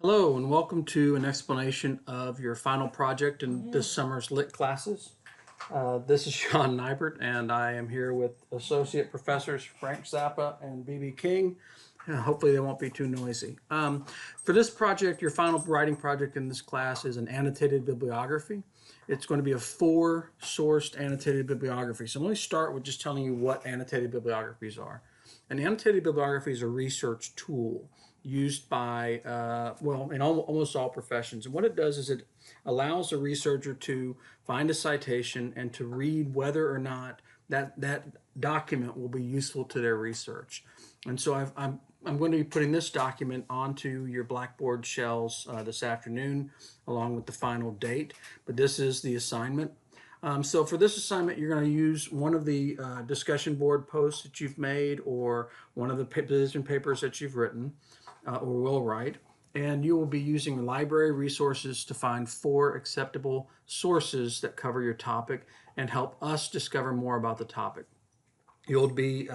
Hello and welcome to an explanation of your final project in this summer's lit classes. This is Sean Nybert and I am here with Associate Professors Frank Zappa and B.B. King. Hopefully they won't be too noisy. For this project, your final writing project in this class is an annotated bibliography. It's going to be a 4-sourced annotated bibliography. So let me start with just telling you what annotated bibliographies are. An annotated bibliography is a research tool used by, in almost all professions. And what it does is it allows a researcher to find a citation and to read whether or not that document will be useful to their research. And so I'm going to be putting this document onto your Blackboard shells this afternoon, along with the final date. But this is the assignment. So for this assignment, you're going to use one of the discussion board posts that you've made or one of the position papers that you've written or will write. And you will be using library resources to find 4 acceptable sources that cover your topic and help us discover more about the topic. You'll be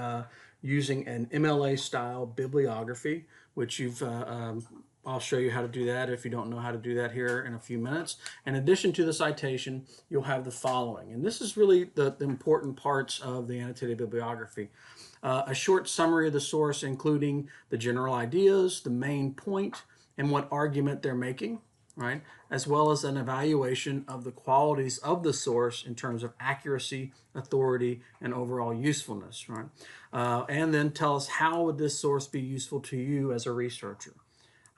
using an MLA style bibliography, which I'll show you how to do that if you don't know how to do that here in a few minutes. In addition to the citation, you'll have the following. And this is really the important parts of the annotated bibliography. A short summary of the source, including the general ideas, the main point, and what argument they're making, right? As well as an evaluation of the qualities of the source in terms of accuracy, authority, and overall usefulness, right? And then tell us how would this source be useful to you as a researcher.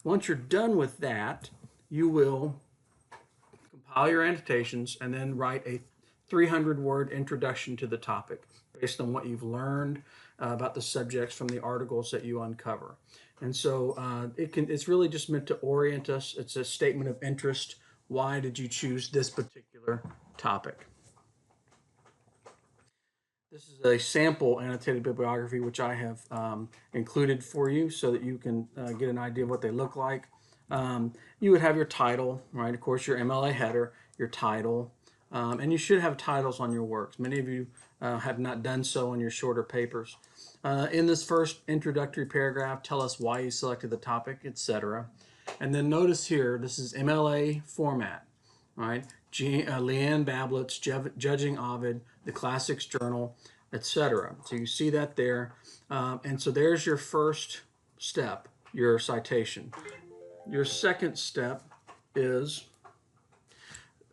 Once you're done with that, you will compile your annotations and then write a 300-word introduction to the topic based on what you've learned about the subjects from the articles that you uncover. And so it's really just meant to orient us. It's a statement of interest. Why did you choose this particular topic? This is a sample annotated bibliography which I have included for you so that you can get an idea of what they look like. You would have your title, right? Of course, your MLA header, your title, and you should have titles on your works. Many of you have not done so in your shorter papers. In this first introductory paragraph, tell us why you selected the topic, etc. And then notice here, this is MLA format, right? Leanne Bablett's Judging Ovid, the Classics Journal, etc. So you see that there. And so there's your first step, your citation. Your second step is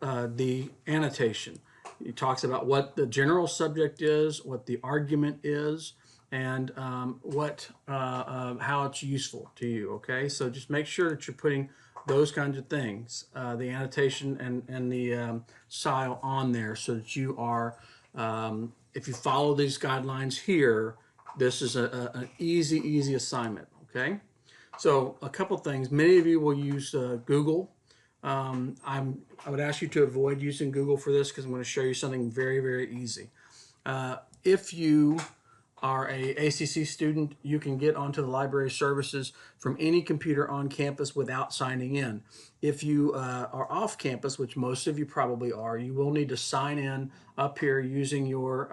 the annotation. It talks about what the general subject is, what the argument is, and how it's useful to you. Okay, so just make sure that you're putting those kinds of things, the annotation and the style on there, so that you are, if you follow these guidelines here, this is an easy assignment. Okay, so a couple things. Many of you will use Google. I would ask you to avoid using Google for this because I'm going to show you something very easy. If you are a ACC student, you can get onto the library services from any computer on campus without signing in. If you are off campus, which most of you probably are, you will need to sign in up here using your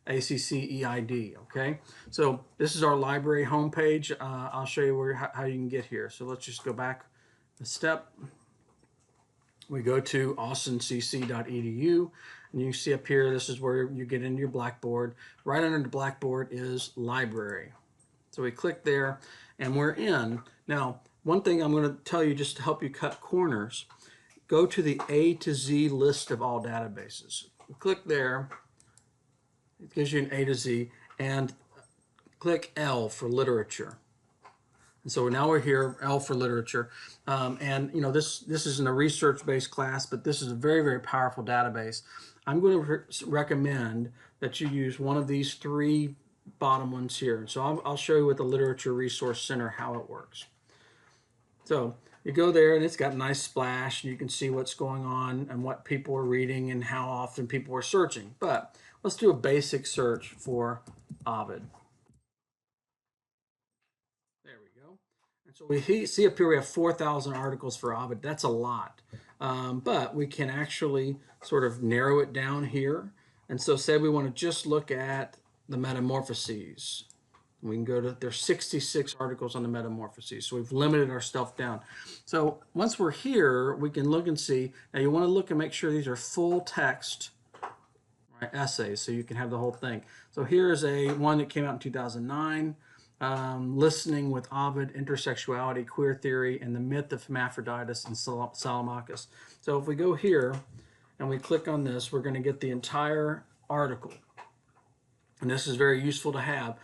ACC EID, okay? So this is our library homepage. I'll show you how you can get here. So let's just go back a step. We go to austincc.edu, and you see up here, this is where you get into your Blackboard. Right under the Blackboard is Library. So we click there, and we're in. Now, one thing I'm going to tell you just to help you cut corners, go to the A to Z list of all databases. Click there. It gives you an A to Z, and click L for literature. And so now we're here, L for literature. And you know, this isn't a research-based class, but this is a very powerful database. I'm going to recommend that you use one of these 3 bottom ones here. So I'll show you with the Literature Resource Center how it works. So you go there, and it's got a nice splash, and you can see what's going on and what people are reading and how often people are searching. But let's do a basic search for Ovid. There we go. And so we see up here we have 4,000 articles for Ovid. That's a lot. But we can actually sort of narrow it down here. And so say we want to just look at the Metamorphoses. We can go to, there's 66 articles on the Metamorphoses. So we've limited our stuff down. So once we're here, we can look and see. Now you want to look and make sure these are full text, right, essays, so you can have the whole thing. So here is a one that came out in 2009. Listening with Ovid, Intersexuality, Queer Theory, and the Myth of Hermaphroditus and Salomachus. So if we go here and we click on this, we're going to get the entire article. And this is very useful to have.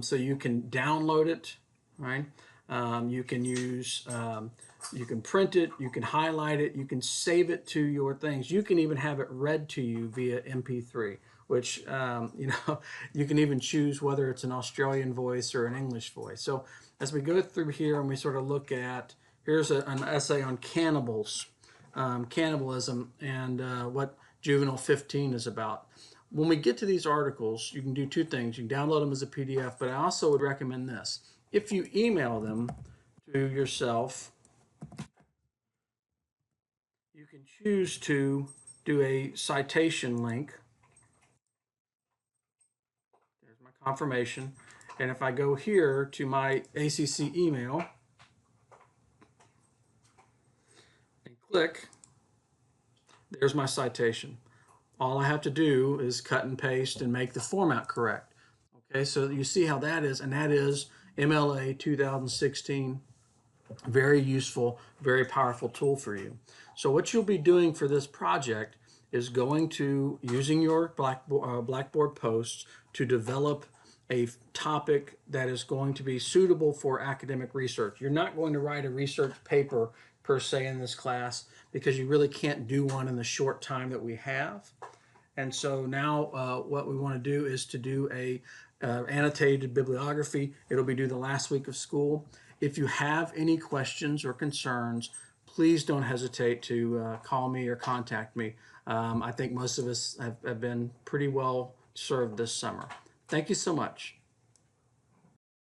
So you can download it, right? You can use, you can print it, you can highlight it, you can save it to your things. You can even have it read to you via MP3, which, you know, you can even choose whether it's an Australian voice or an English voice. So as we go through here and we sort of look at, here's an essay on cannibals, cannibalism, and what Juvenile 15 is about. When we get to these articles, you can do two things. You can download them as a PDF, but I also would recommend this. If you email them to yourself, you can choose to do a citation link. There's my confirmation. And if I go here to my ACC email and click, there's my citation. All I have to do is cut and paste and make the format correct. Okay, so you see how that is, and that is MLA 2016. Very useful, very powerful tool for you. So what you'll be doing for this project is going to, using your Blackboard posts to develop a topic that is going to be suitable for academic research. You're not going to write a research paper per se in this class because you really can't do one in the short time that we have. And so now what we want to do is to do a annotated bibliography. It'll be due the last week of school. If you have any questions or concerns, please don't hesitate to call me or contact me. I think most of us have been pretty well served this summer. Thank you so much.